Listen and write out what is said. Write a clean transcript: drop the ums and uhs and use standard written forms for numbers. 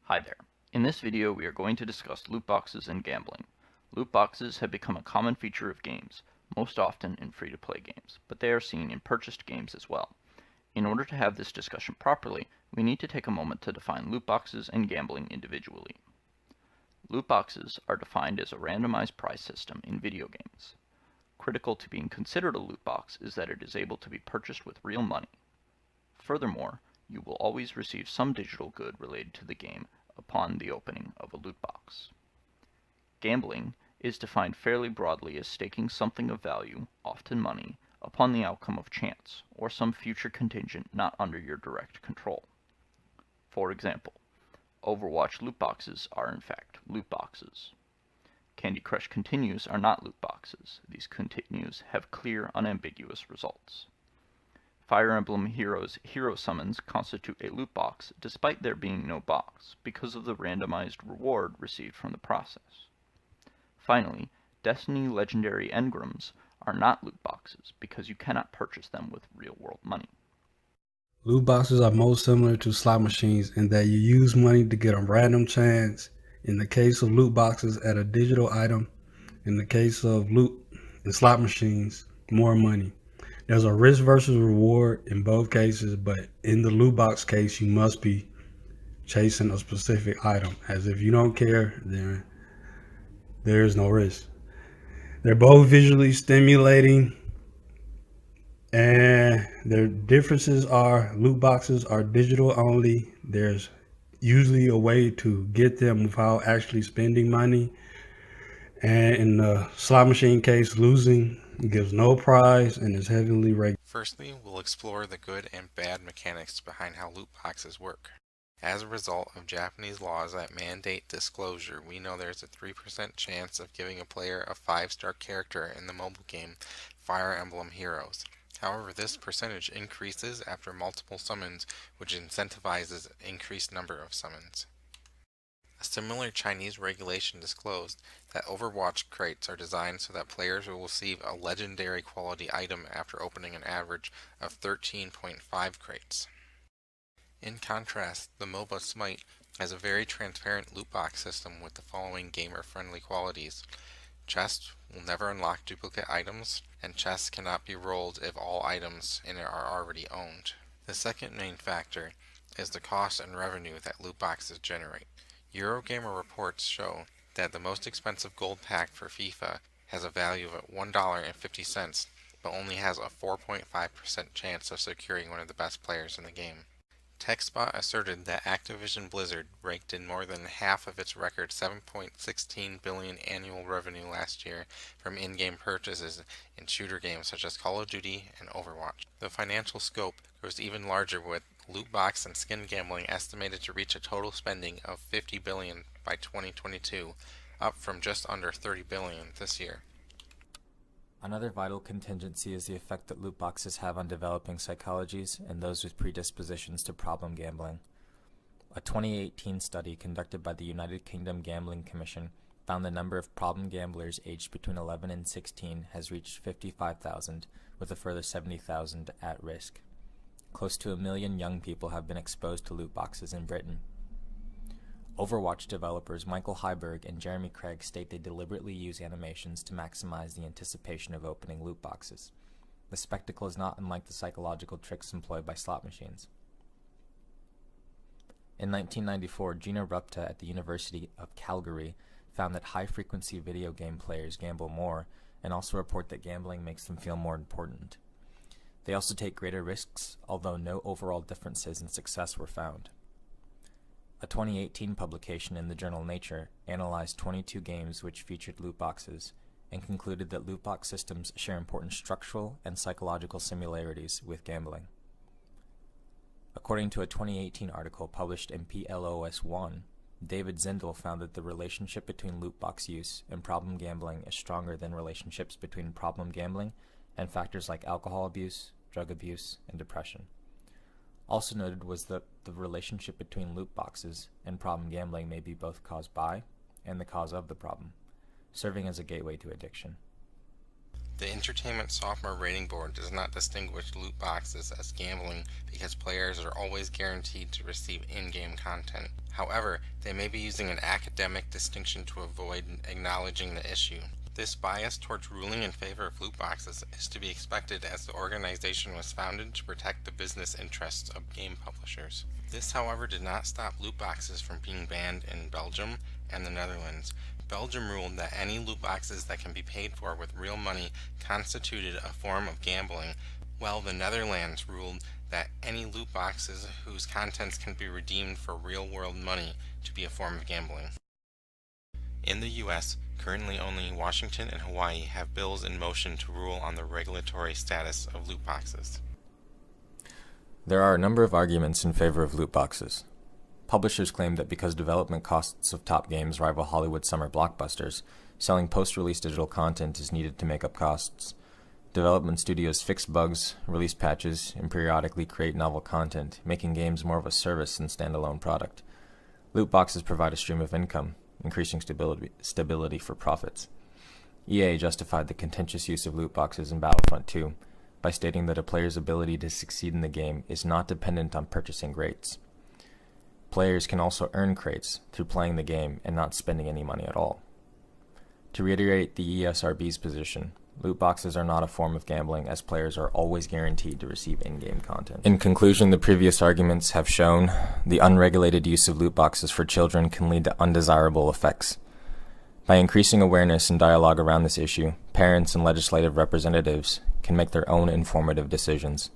Hi there. In this video we are going to discuss loot boxes and gambling. Loot boxes have become a common feature of games, most often in free-to-play games, but they are seen in purchased games as well. In order to have this discussion properly, we need to take a moment to define loot boxes and gambling individually. Loot boxes are defined as a randomized prize system in video games. Critical to being considered a loot box is that it is able to be purchased with real money. Furthermore, you will always receive some digital good related to the game upon the opening of a loot box. Gambling is defined fairly broadly as staking something of value, often money, upon the outcome of chance, or some future contingent not under your direct control. For example, Overwatch loot boxes are in fact loot boxes. Candy Crush continues are not loot boxes. These continues have clear, unambiguous results. Fire Emblem Heroes hero summons constitute a loot box despite there being no box, because of the randomized reward received from the process. Finally, Destiny legendary engrams are not loot boxes because you cannot purchase them with real-world money. Loot boxes are most similar to slot machines in that you use money to get a random chance. In the case of loot boxes, at a digital item. In the case of loot and slot machines, more money. There's a risk versus reward in both cases, but in the loot box case, you must be chasing a specific item. As if you don't care, then there is no risk. They're both visually stimulating, and their differences are loot boxes are digital only. There's usually a way to get them without actually spending money. And in the slot machine case, losing gives no prize and is heavily regulated. Firstly, we'll explore the good and bad mechanics behind how loot boxes work. As a result of Japanese laws that mandate disclosure, we know there's a 3% chance of giving a player a 5-star character in the mobile game Fire Emblem Heroes. However, this percentage increases after multiple summons, which incentivizes an increased number of summons. A similar Chinese regulation disclosed that Overwatch crates are designed so that players will receive a legendary quality item after opening an average of 13.5 crates. In contrast, the MOBA Smite has a very transparent loot box system with the following gamer-friendly qualities. Chests will never unlock duplicate items, and chests cannot be rolled if all items in it are already owned. The second main factor is the cost and revenue that loot boxes generate. Eurogamer reports show that the most expensive gold pack for FIFA has a value of $1.50, but only has a 4.5% chance of securing one of the best players in the game. TechSpot asserted that Activision Blizzard raked in more than half of its record $7.16 billion annual revenue last year from in-game purchases in shooter games such as Call of Duty and Overwatch. The financial scope grows even larger, with loot box and skin gambling estimated to reach a total spending of $50 billion by 2022, up from just under $30 billion this year. Another vital contingency is the effect that loot boxes have on developing psychologies and those with predispositions to problem gambling. A 2018 study conducted by the United Kingdom Gambling Commission found the number of problem gamblers aged between 11 and 16 has reached 55,000, with a further 70,000 at risk. Close to 1 million young people have been exposed to loot boxes in Britain. Overwatch developers Michael Heiberg and Jeremy Craig state they deliberately use animations to maximize the anticipation of opening loot boxes. The spectacle is not unlike the psychological tricks employed by slot machines. In 1994, Gina Rupta at the University of Calgary found that high-frequency video game players gamble more, and also report that gambling makes them feel more important. They also take greater risks, although no overall differences in success were found. A 2018 publication in the journal Nature analyzed 22 games which featured loot boxes and concluded that loot box systems share important structural and psychological similarities with gambling. According to a 2018 article published in PLOS One, David Zindel found that the relationship between loot box use and problem gambling is stronger than relationships between problem gambling and factors like alcohol abuse, drug abuse, and depression. Also noted was that the relationship between loot boxes and problem gambling may be both caused by and the cause of the problem, serving as a gateway to addiction. The Entertainment Software Rating Board does not distinguish loot boxes as gambling because players are always guaranteed to receive in-game content. However, they may be using an academic distinction to avoid acknowledging the issue. This bias towards ruling in favor of loot boxes is to be expected as the organization was founded to protect the business interests of game publishers. This, however, did not stop loot boxes from being banned in Belgium and the Netherlands. Belgium ruled that any loot boxes that can be paid for with real money constituted a form of gambling, while the Netherlands ruled that any loot boxes whose contents can be redeemed for real-world money to be a form of gambling. In the U.S., currently only Washington and Hawaii have bills in motion to rule on the regulatory status of loot boxes. There are a number of arguments in favor of loot boxes. Publishers claim that because development costs of top games rival Hollywood summer blockbusters, selling post-release digital content is needed to make up costs. Development studios fix bugs, release patches, and periodically create novel content, making games more of a service than standalone product. Loot boxes provide a stream of income, increasing stability for profits. EA justified the contentious use of loot boxes in Battlefront 2 by stating that a player's ability to succeed in the game is not dependent on purchasing crates. Players can also earn crates through playing the game and not spending any money at all. To reiterate the ESRB's position, loot boxes are not a form of gambling as players are always guaranteed to receive in-game content. In conclusion, the previous arguments have shown the unregulated use of loot boxes for children can lead to undesirable effects. By increasing awareness and dialogue around this issue, parents and legislative representatives can make their own informative decisions.